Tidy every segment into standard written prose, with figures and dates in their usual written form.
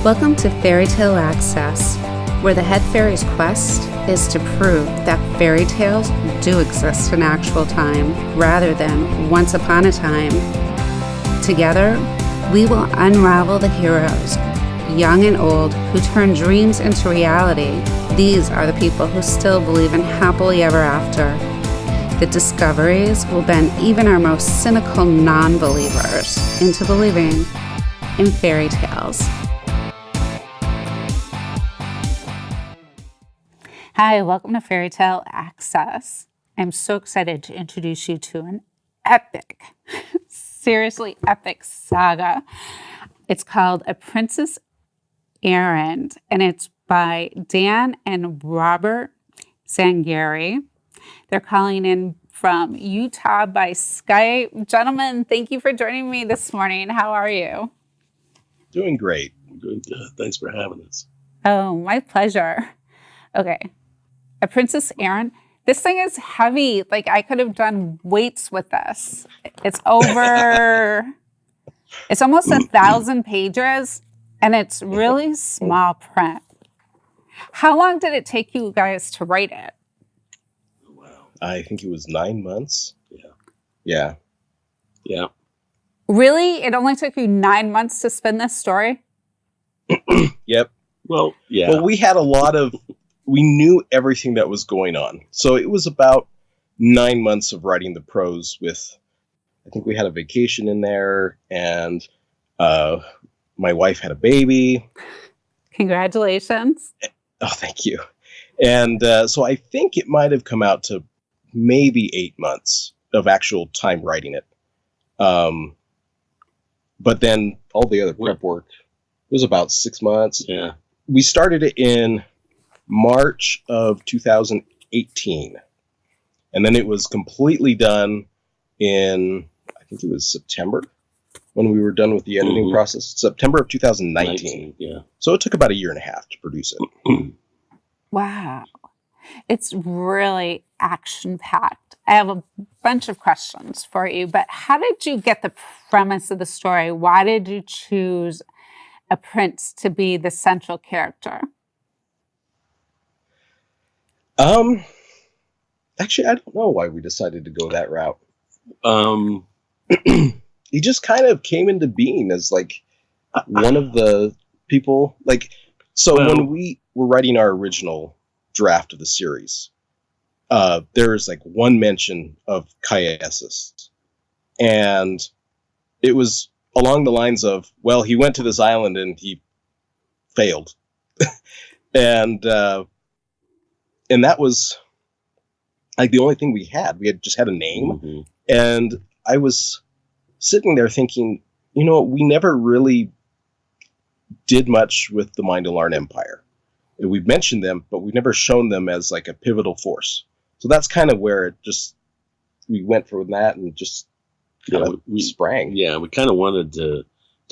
Welcome to Fairy Tale Access, where the head fairy's quest is to prove that fairy tales do exist in actual time rather than once upon a time. Together, we will unravel the heroes, young and old, who turn dreams into reality. These are the people who still believe in happily ever after. The discoveries will bend even our most cynical non-believers into believing in fairy tales. Hi, welcome to Fairy Tale Access. I'm so excited to introduce you to an epic, seriously epic saga. It's called A Princess Errand, and it's by Dan and Robert Zangari. They're calling in from Utah by Skype. Gentlemen, thank you for joining me this morning. How are you? Doing great. Good. Thanks for having us. Oh, my pleasure. Okay. A Princess Errand. This thing is heavy. Like, I could have done weights with this. It's over, it's almost 1,000 pages, and it's really small print. How long did it take you guys to write it? Wow. I think it was 9 months. Yeah. Really? It only took you 9 months to spin this story? Yep. Well, yeah. Well, we knew everything that was going on. So it was about 9 months of writing the prose with, I think we had a vacation in there, and my wife had a baby. Congratulations. Oh, thank you. And so I think it might have come out to maybe 8 months of actual time writing it. But then all the other prep work, it was about 6 months. Yeah. We started it in March of 2018. And then it was completely done in, I think it was September when we were done with the editing process. September of 2019. Yeah. So it took about 1.5 years to produce it. Wow. It's really action-packed. I have a bunch of questions for you, but how did you get the premise of the story? Why did you choose a prince to be the central character? Actually, I don't know why we decided to go that route. Um, He just kind of came into being as like one of the people. When we were writing our original draft of the series, there's like one mention of Kaiasis, and it was along the lines of, well, he went to this island and he failed, and that was like the only thing we had. We had just had a name, and I was sitting there thinking, we never really did much with the Mindalarn Empire. We've mentioned them, but we've never shown them as like a pivotal force. So that's kind of where we went from that and just we sprang. Yeah, we kind of wanted to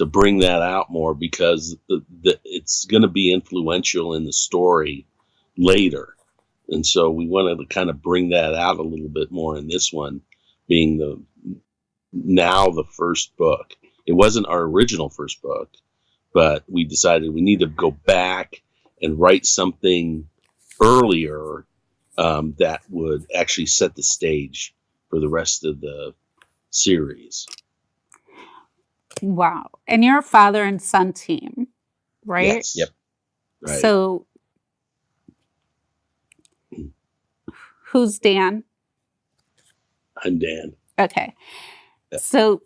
bring that out more because it's going to be influential in the story later. And so we wanted to kind of bring that out a little bit more in this one, being the first book. It wasn't our original first book, but we decided we need to go back and write something earlier that would actually set the stage for the rest of the series. Wow. And you're a father and son team, right? Yes. Yep. Right. So who's Dan? I'm Dan. Okay. Yeah. So,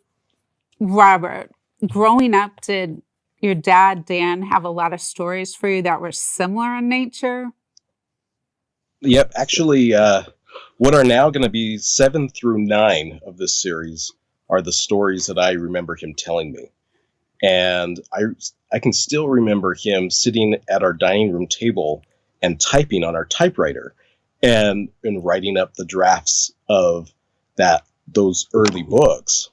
Robert, growing up, did your dad, Dan, have a lot of stories for you that were similar in nature? Yep. Actually, what are now going to be 7 through 9 of this series are the stories that I remember him telling me. And I can still remember him sitting at our dining room table and typing on our typewriter and writing up the drafts of those early books.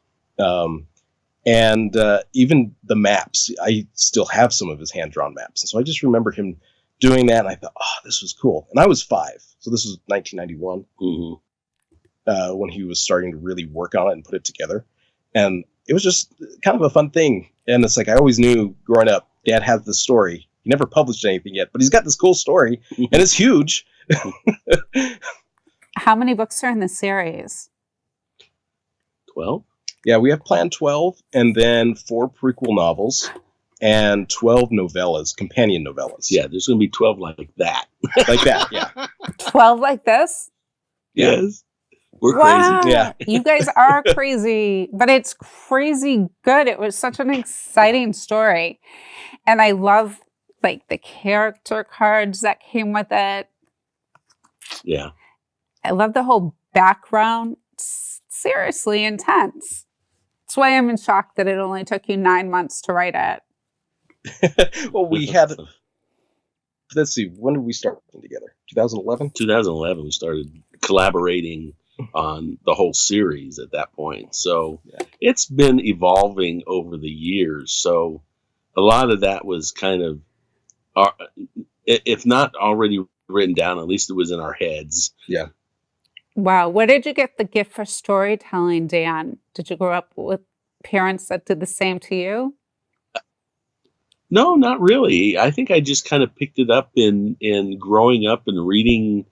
And even the maps, I still have some of his hand-drawn maps. And so I just remember him doing that, and I thought, oh, this was cool. And I was 5, so this was 1991, when he was starting to really work on it and put it together. And it was just kind of a fun thing. And it's like I always knew growing up, Dad has this story. He never published anything yet, but he's got this cool story, and it's huge. How many books are in the series? 12? Yeah, we have planned 12, and then 4 prequel novels, and 12 novellas, companion novellas. Yeah, there's going to be 12 like that. Like that, yeah. 12 like this? Yes. We're Wow. crazy. Yeah. You guys are crazy, but it's crazy good. It was such an exciting story. And I love like the character cards that came with it. Yeah. I love the whole background. It's seriously intense. That's why I'm in shock that it only took you 9 months to write it. Well, we had, let's see, when did we start working together? 2011? 2011, we started collaborating on the whole series at that point. So it's been evolving over the years. So a lot of that was kind of, if not already written down, at least it was in our heads. Yeah. Wow. Where did you get the gift for storytelling, Dan? Did you grow up with parents that did the same to you? No, not really. I think I just kind of picked it up in growing up and reading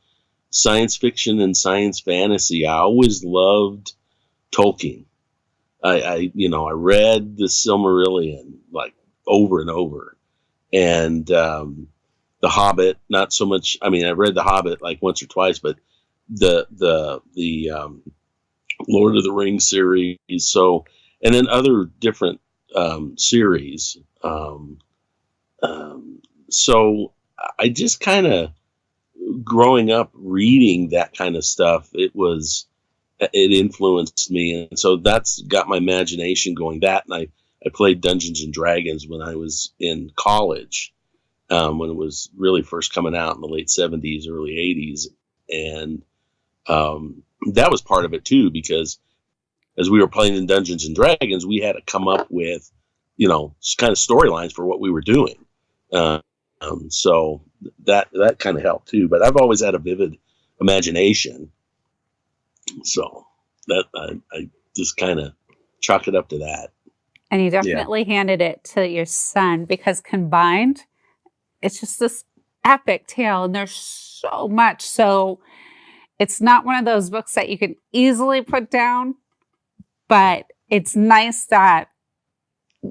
science fiction and science fantasy. I always loved Tolkien. I read the Silmarillion like over and over, and The Hobbit. Not so much. I mean, I read The Hobbit like once or twice, but the Lord of the Rings series. So, and then other different series. So I just kind of, growing up reading that kind of stuff, it influenced me. And so that's got my imagination going. That, and I played Dungeons and Dragons when I was in college, when it was really first coming out in the late 70s, early 80s. And that was part of it too, because as we were playing in Dungeons and Dragons, we had to come up with, kind of storylines for what we were doing. So that kind of helped too. But I've always had a vivid imagination, so that I just kind of chalk it up to that. And you definitely handed it to your son, because combined, it's just this epic tale, and there's so much. So it's not one of those books that you can easily put down, but it's nice that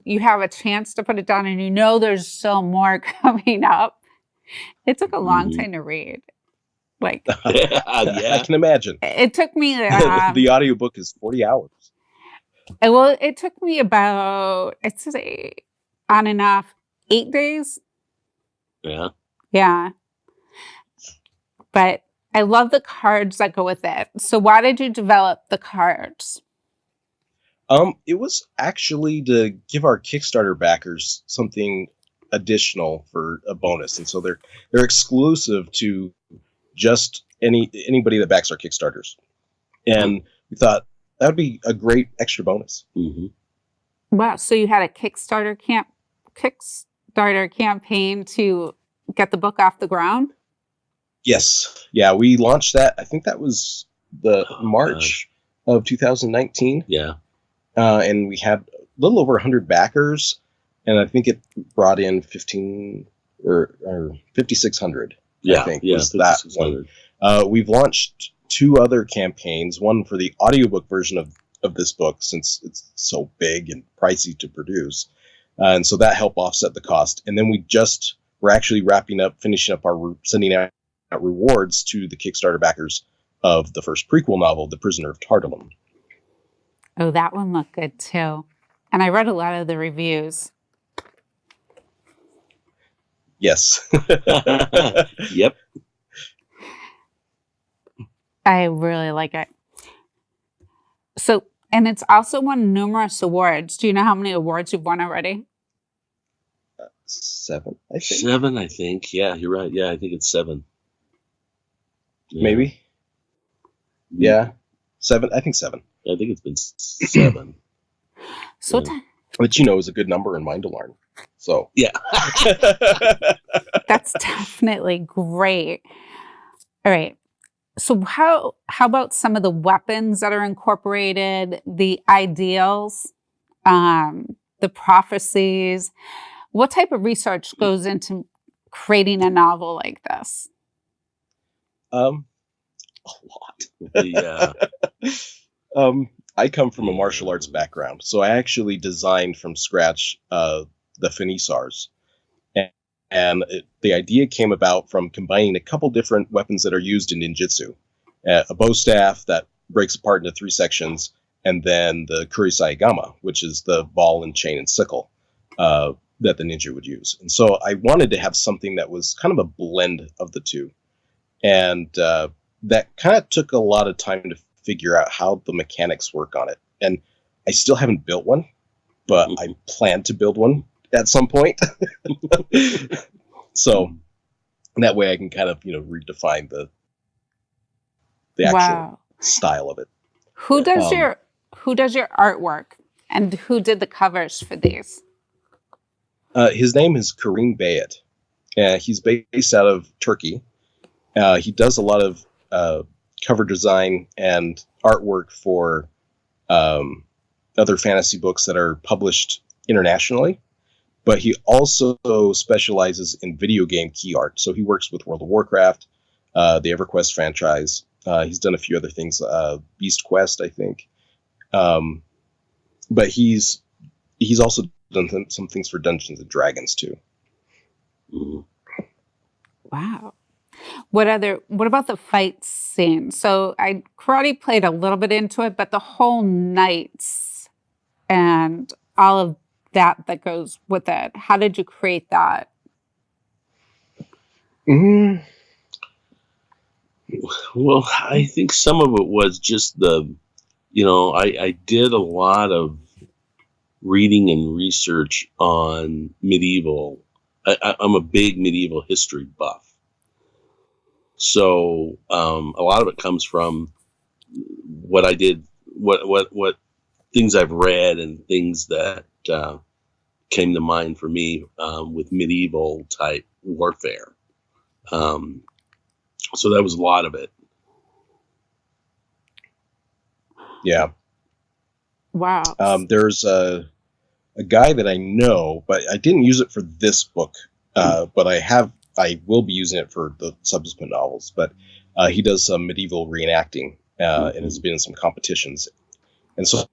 you have a chance to put it down, and there's so more coming up. It took a long time to read. Like, I can imagine. It took me the audiobook is 40 hours. Well, it took me about, I'd say, on and off 8 days. Yeah. But I love the cards that go with it. So why did you develop the cards? It was actually to give our Kickstarter backers something additional for a bonus, and so they're exclusive to just anybody that backs our Kickstarters. And we thought that would be a great extra bonus. Mm-hmm. Wow! So you had a Kickstarter campaign to get the book off the ground? Yes. Yeah, we launched that. I think that was the March of 2019. Yeah. And we had a little over 100 backers, and I think it brought in 15 or 5,600. Yeah, I think was that one. We've launched 2 other campaigns, one for the audiobook version of this book, since it's so big and pricey to produce. And so that helped offset the cost. And then we're actually finishing up sending out rewards to the Kickstarter backers of the first prequel novel, The Prisoner of Tartalum. Oh, that one looked good too. And I read a lot of the reviews. Yes. Yep. I really like it. So, and it's also won numerous awards. Do you know how many awards you've won already? 7, I think. 7, I think. Yeah, you're right. Yeah, I think it's 7. Yeah. Maybe. Yeah. 7. I think 7. I think it's been 7. So, which is a good number in mine to learn. So yeah. That's definitely great. All right. So how about some of the weapons that are incorporated, the ideals, the prophecies? What type of research goes into creating a novel like this? A lot. Yeah. I come from a martial arts background, so I actually designed from scratch the finissars. And the idea came about from combining a couple different weapons that are used in ninjutsu. A bow staff that breaks apart into 3 sections, and then the kurisaigama, which is the ball and chain and sickle that the ninja would use. And so I wanted to have something that was kind of a blend of the two. And that kind of took a lot of time to figure out how the mechanics work on it. And I still haven't built one, but I plan to build one at some point. So that way I can kind of, redefine the actual style of it. Who does your artwork, and who did the covers for these? His name is Karim Bayat. He's based out of Turkey. He does a lot of cover design and artwork for other fantasy books that are published internationally. But he also specializes in video game key art. So he works with World of Warcraft, the EverQuest franchise. He's done a few other things, Beast Quest, I think. But he's also done some things for Dungeons and Dragons too. Wow. What about the fight scene? So I karate played a little bit into it, but the whole knights and all of that goes with it. How did you create that? Well, I think some of it was just I did a lot of reading and research on medieval. I'm a big medieval history buff. So a lot of it comes from what I did, what things I've read and things that came to mind for me with medieval type warfare. So that was a lot of it. Yeah. Wow. There's a guy that I know, but I didn't use it for this book. But I will be using it for the subsequent novels. But he does some medieval reenacting and has been in some competitions. And so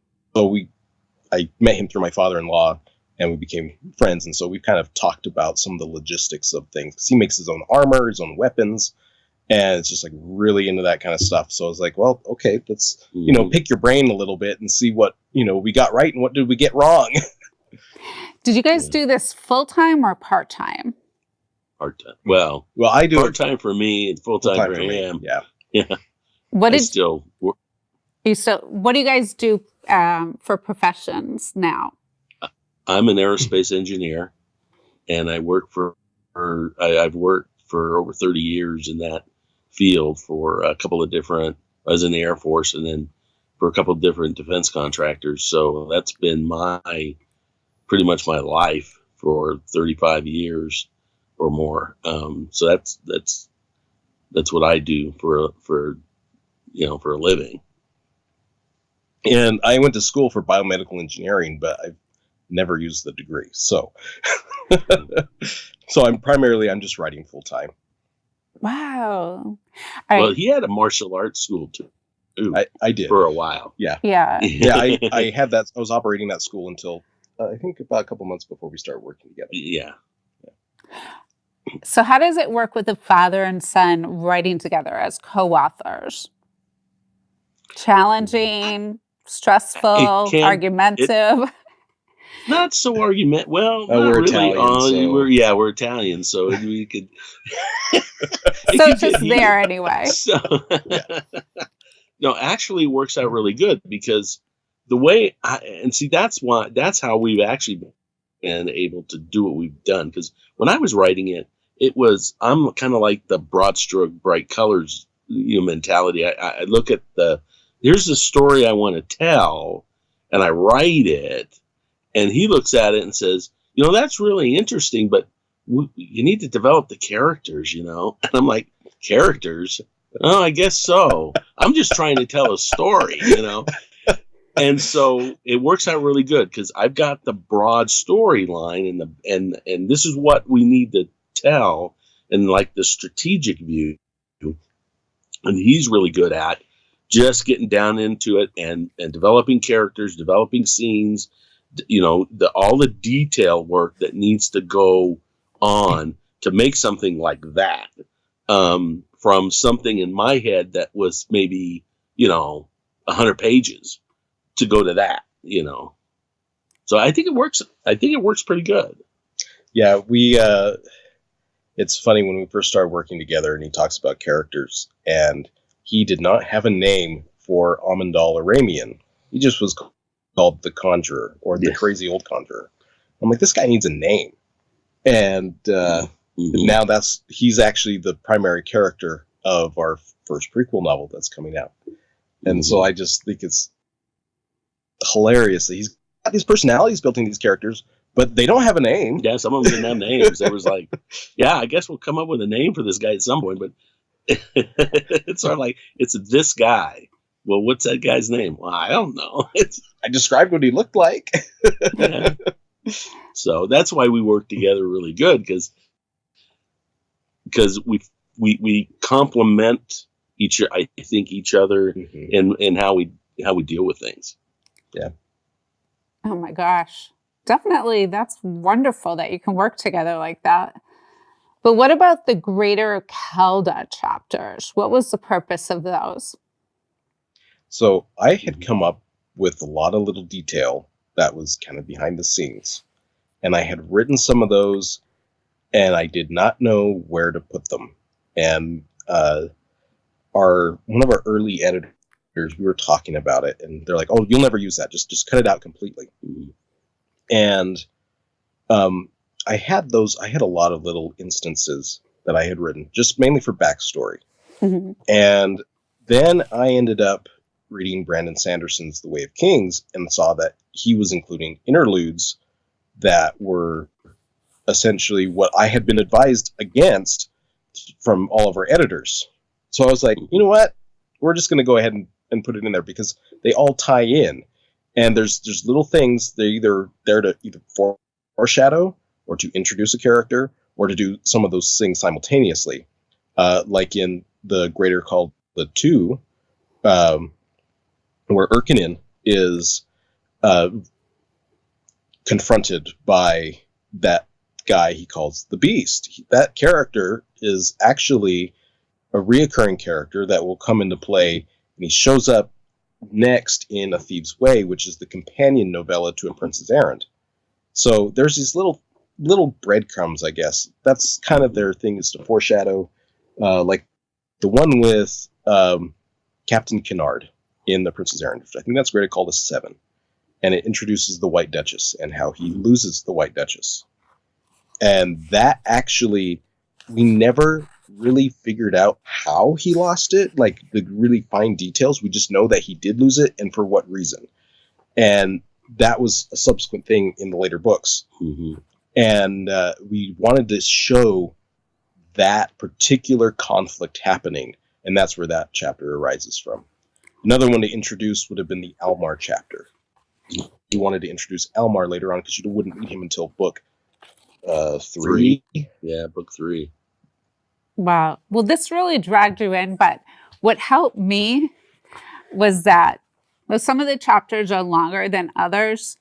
I met him through my father-in-law, and we became friends. And so we've kind of talked about some of the logistics of things. 'Cause he makes his own armor, his own weapons, and it's just like really into that kind of stuff. So I was like, well, okay, let's, pick your brain a little bit and see what, we got right and what did we get wrong. Did you guys do this full-time or part-time? Part-time. Well, I do part-time for me and full-time for him. Yeah. Yeah. What do you guys do for professions now? I'm an aerospace engineer, and I work I've worked for over 30 years in that field for a couple of different, I was in the Air Force and then for a couple of different defense contractors. So that's been pretty much my life for 35 years or more. So that's what I do for a living. And I went to school for biomedical engineering, but I've never used the degree. So, so I'm just writing full time. Wow. Well, he had a martial arts school too. I did for a while. Yeah. Yeah. Yeah. I had that. I was operating that school until I think about a couple months before we started working together. Yeah. So how does it work with the father and son writing together as co-authors? Challenging, stressful, argumentative? Not so argument. Well, not we're really. Italian, We're Italian, so we could. So it's just there anyway. So, no, actually, it works out really good because the way that's how we've actually been able to do what we've done. Because when I was writing it, I'm kind of like the broad stroke, bright colors, mentality. I look at here's the story I want to tell, and I write it. And he looks at it and says, that's really interesting, but you need to develop the characters, And I'm like, characters? Oh, I guess so. I'm just trying to tell a story, And so it works out really good because I've got the broad storyline and this is what we need to tell and like the strategic view. And he's really good at just getting down into it and developing characters, developing scenes, all the detail work that needs to go on to make something like that, from something in my head that was maybe, 100 pages to go to that, So I think it works. I think it works pretty good. Yeah, it's funny when we first started working together and he talks about characters and he did not have a name for Amandal Aramian. He just was called the Conjurer or the Crazy Old Conjurer. I'm like, this guy needs a name. And now he's actually the primary character of our first prequel novel that's coming out. And so I just think it's hilarious that he's got these personalities built in these characters, but they don't have a name. Yeah, some of them didn't have names. It was like, yeah, I guess we'll come up with a name for this guy at some point, but it's sort of like, it's this guy. Well, what's that guy's name? Well, I don't know. I described what he looked like. Yeah. So that's why we work together really good because we complement each other in how we deal with things. Yeah. Oh my gosh. Definitely. That's wonderful that you can work together like that. But what about the greater Kelda chapters? What was the purpose of those? So I had come up with a lot of little detail that was kind of behind the scenes. And I had written some of those, and I did not know where to put them. And one of our early editors, we were talking about it, and they're like, "Oh, you'll never use that. Just cut it out completely." And I had a lot of little instances that I had written, just mainly for backstory. Mm-hmm. And then I ended up reading Brandon Sanderson's The Way of Kings and saw that he was including interludes that were essentially what I had been advised against from all of our editors. So I was like, you know what? We're just going to go ahead and put it in there because they all tie in. And there's little things, they're either there to either foreshadow or to introduce a character or to do some of those things simultaneously. Like in the Greater Call the 2, where Erkinin is confronted by that guy he calls the Beast. That character is actually a reoccurring character that will come into play, and he shows up next in A Thief's Way, which is the companion novella to A Prince's Errand. So there's these little breadcrumbs, I guess. That's kind of their thing, is to foreshadow, like the one with Captain Kennard in The Prince's Errand. I think that's Greater Call to 7. And it introduces the White Duchess and how he loses the White Duchess. And that actually, we never really figured out how he lost it, like the really fine details. We just know that he did lose it and for what reason. And that was a subsequent thing in the later books. Mm-hmm. And we wanted to show that particular conflict happening. And that's where that chapter arises from. Another one to introduce would have been the Almar chapter. We wanted to introduce Almar later on because you wouldn't meet him until book 3. Yeah, book 3. Wow. Well, this really dragged you in, but what helped me was that some of the chapters are longer than others,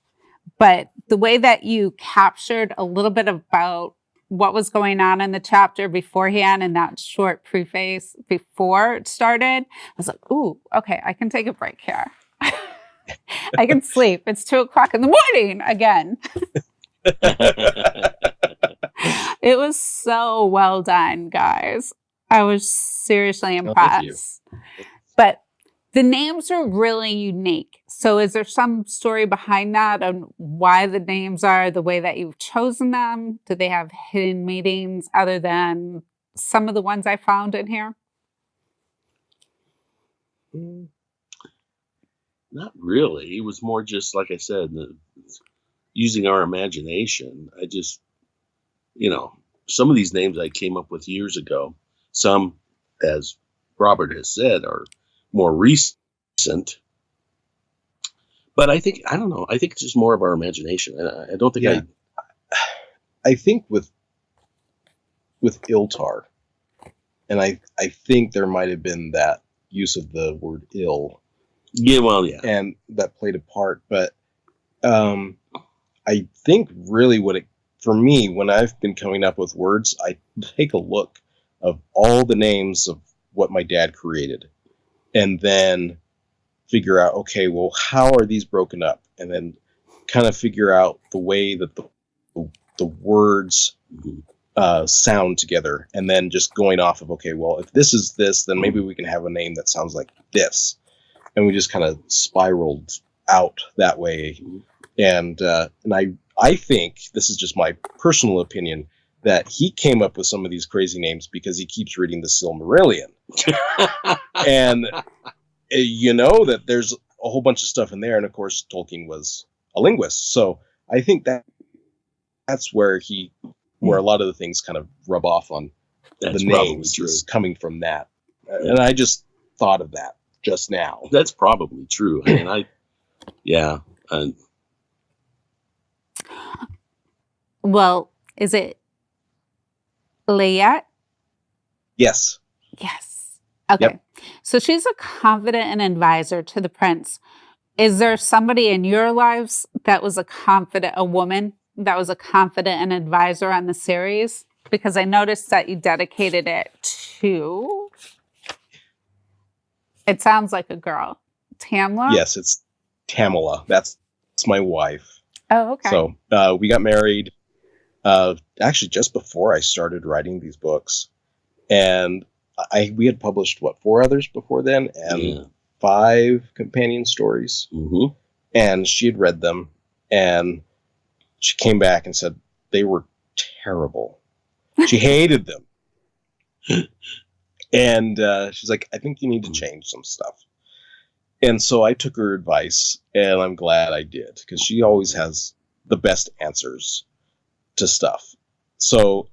but the way that you captured a little bit about what was going on in the chapter beforehand and that short preface before it started, I was like, ooh, okay, I can take a break here. I can sleep. It's 2:00 in the morning again. It was so well done, guys. I was seriously impressed. But the names are really unique. So is there some story behind that on why the names are the way that you've chosen them? Do they have hidden meanings other than some of the ones I found in here? Not really. It was more just, like I said, using our imagination. I just, some of these names I came up with years ago. Some, as Robert has said, are more recent. But I think, I don't know. I think it's just more of our imagination. I don't think Yeah. I think with Iltar, and I think there might have been that use of the word ill, Yeah, well, yeah. and that played a part. But I think really for me, when I've been coming up with words, I take a look of all the names of what my dad created, and then figure out, okay, well, how are these broken up? And then kind of figure out the way that the words sound together, and then just going off of, okay, well, if this is this, then maybe we can have a name that sounds like this. And we just kind of spiraled out that way. And I think, this is just my personal opinion, that he came up with some of these crazy names because he keeps reading the Silmarillion. And you know that there's a whole bunch of stuff in there, and of course Tolkien was a linguist, so I think that's where a lot of the things kind of rub off on the names, is coming from that. And I just thought of that just now. That's probably true. I mean, Well, is it Layette? Yes. Yes. Okay. Yep. So she's a confidant and advisor to the prince. Is there somebody in your lives that was a woman that was a confidant and advisor on the series? Because I noticed that you dedicated it to, it sounds like a girl, Tamla? Yes, it's Tamala. That's my wife. Oh, okay. So we got married actually just before I started writing these books. And we had published, 4 others before then, and 5 companion stories. Mm-hmm. And she had read them, and she came back and said they were terrible. She hated them. And she's like, I think you need to change some stuff. And so I took her advice, and I'm glad I did, because she always has the best answers to stuff. So,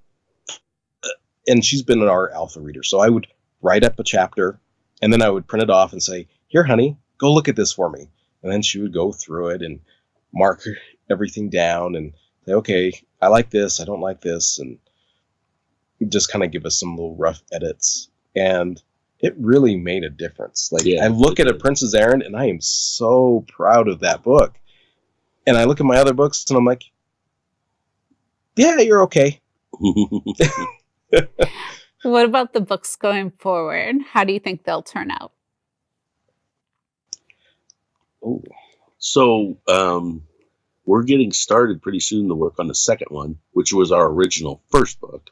and she's been our alpha reader. So I would write up a chapter, and then I would print it off and say, here, honey, go look at this for me. And then she would go through it and mark everything down and say, okay, I like this, I don't like this, and just kind of give us some little rough edits. And it really made a difference. Like, I look at A Prince's Errand, and I am so proud of that book. And I look at my other books, and I'm like, yeah, you're okay. What about the books going forward? How do you think they'll turn out? Ooh. So we're getting started pretty soon to work on the second one, which was our original first book,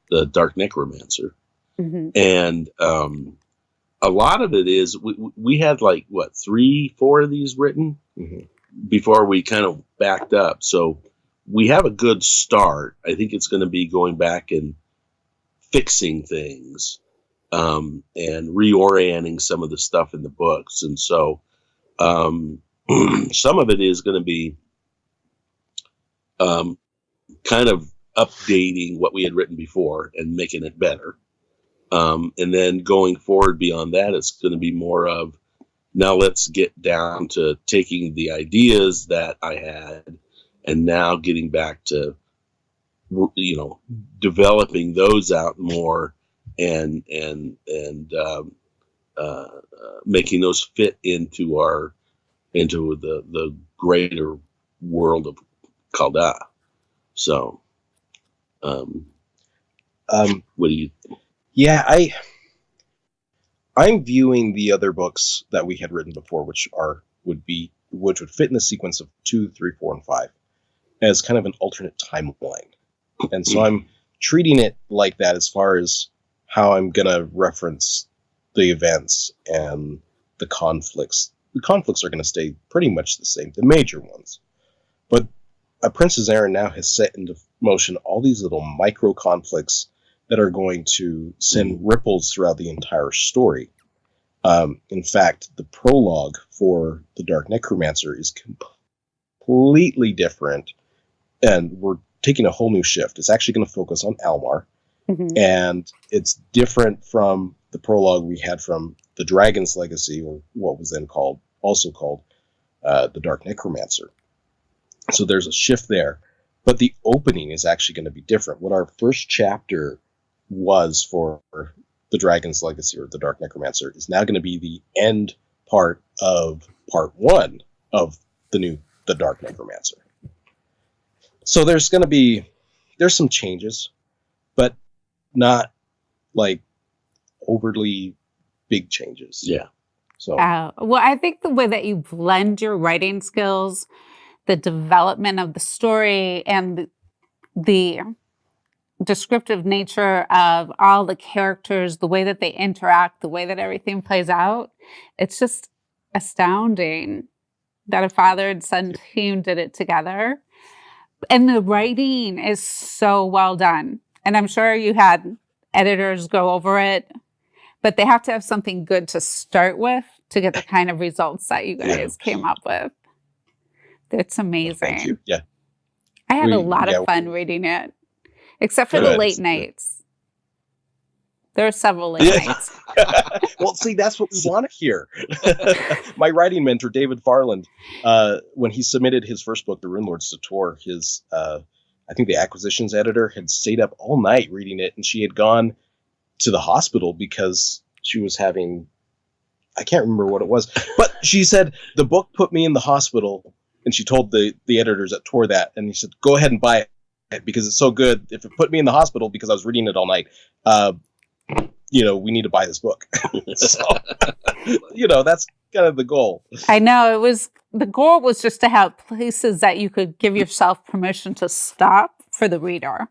The Dark Necromancer. Mm-hmm. And a lot of it is, we had 3-4 of these written before we kind of backed up. So we have a good start. I think it's going to be going back and fixing things and reorienting some of the stuff in the books. And so some of it is going to be kind of updating what we had written before and making it better. And then going forward beyond that, it's going to be more of, now let's get down to taking the ideas that I had and now getting back to, developing those out more and making those fit into the greater world of Kalda. So, what do you? Yeah, I'm viewing the other books that we had written before, which would fit in the sequence of 2, 3, 4, and 5, as kind of an alternate timeline. And so I'm treating it like that as far as how I'm going to reference the events and the conflicts. The conflicts are going to stay pretty much the same, the major ones. But A Prince's Errand now has set into motion all these little micro conflicts that are going to send ripples throughout the entire story. In fact, the prologue for The Dark Necromancer is completely different, and we're taking a whole new shift. It's actually going to focus on Almar, and it's different from the prologue we had from The Dragon's Legacy, or what was then also called the Dark Necromancer. So there's a shift there. But the opening is actually going to be different. What our first chapter was for the Dragon's Legacy or the Dark Necromancer is now going to be the end part of part 1 of the Dark Necromancer. So there's some changes, but not like overly big changes. Yeah. So well, I think the way that you blend your writing skills, the development of the story, and the descriptive nature of all the characters, the way that they interact, the way that everything plays out, it's just astounding that a father and son team did it together. And the writing is so well done. And I'm sure you had editors go over it, but they have to have something good to start with to get the kind of results that you guys came up with. It's amazing. Thank you. Yeah. I had a lot of fun reading it, except for the late nights. There were several late nights. Well, see, that's what we want to hear. My writing mentor, David Farland, when he submitted his first book, The Rune Lords, to Tor, his, I think the acquisitions editor had stayed up all night reading it, and she had gone to the hospital because she was having, I can't remember what it was, but she said, the book put me in the hospital, and she told the editors at Tor that, and he said, go ahead and buy it because it's so good. If it put me in the hospital because I was reading it all night, we need to buy this book. So, that's kind of the goal. I know the goal was just to have places that you could give yourself permission to stop for the reader.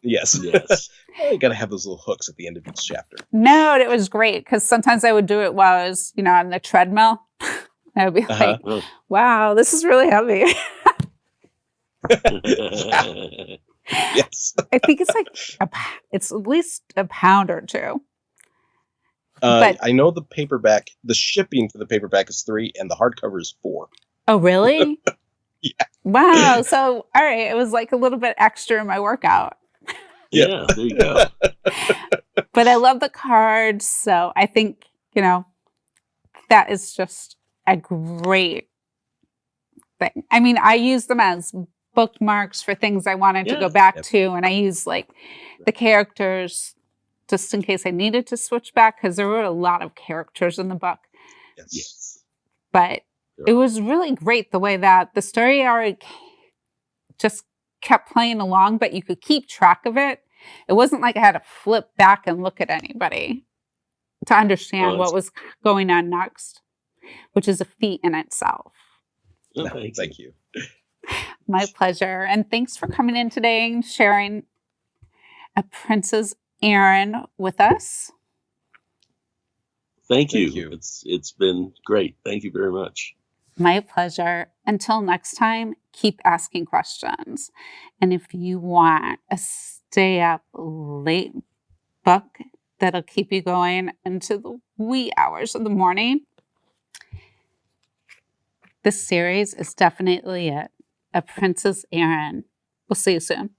Yes. You got to have those little hooks at the end of each chapter. No, it was great because sometimes I would do it while I was, on the treadmill. I would be like, wow, this is really heavy. Yes. I think it's it's at least a pound or 2. But I know the shipping for the paperback is 3 and the hardcover is 4. Oh, really? Yeah. Wow. So, all right. It was like a little bit extra in my workout. Yeah, there you go. But I love the cards. So I think, that is just a great thing. I mean, I use them as bookmarks for things I wanted to go back to. And I use the characters just in case I needed to switch back because there were a lot of characters in the book. Yes. But it was really great the way that the story arc just kept playing along, but you could keep track of it. It wasn't like I had to flip back and look at anybody to understand what was going on next, which is a feat in itself. Oh, thank you. My pleasure. And thanks for coming in today and sharing A Prince's Errand with us. Thank you. It's been great. Thank you very much. My pleasure. Until next time, keep asking questions. And if you want a stay up late book that'll keep you going into the wee hours of the morning, this series is definitely it. A Prince's Errand. We'll see you soon.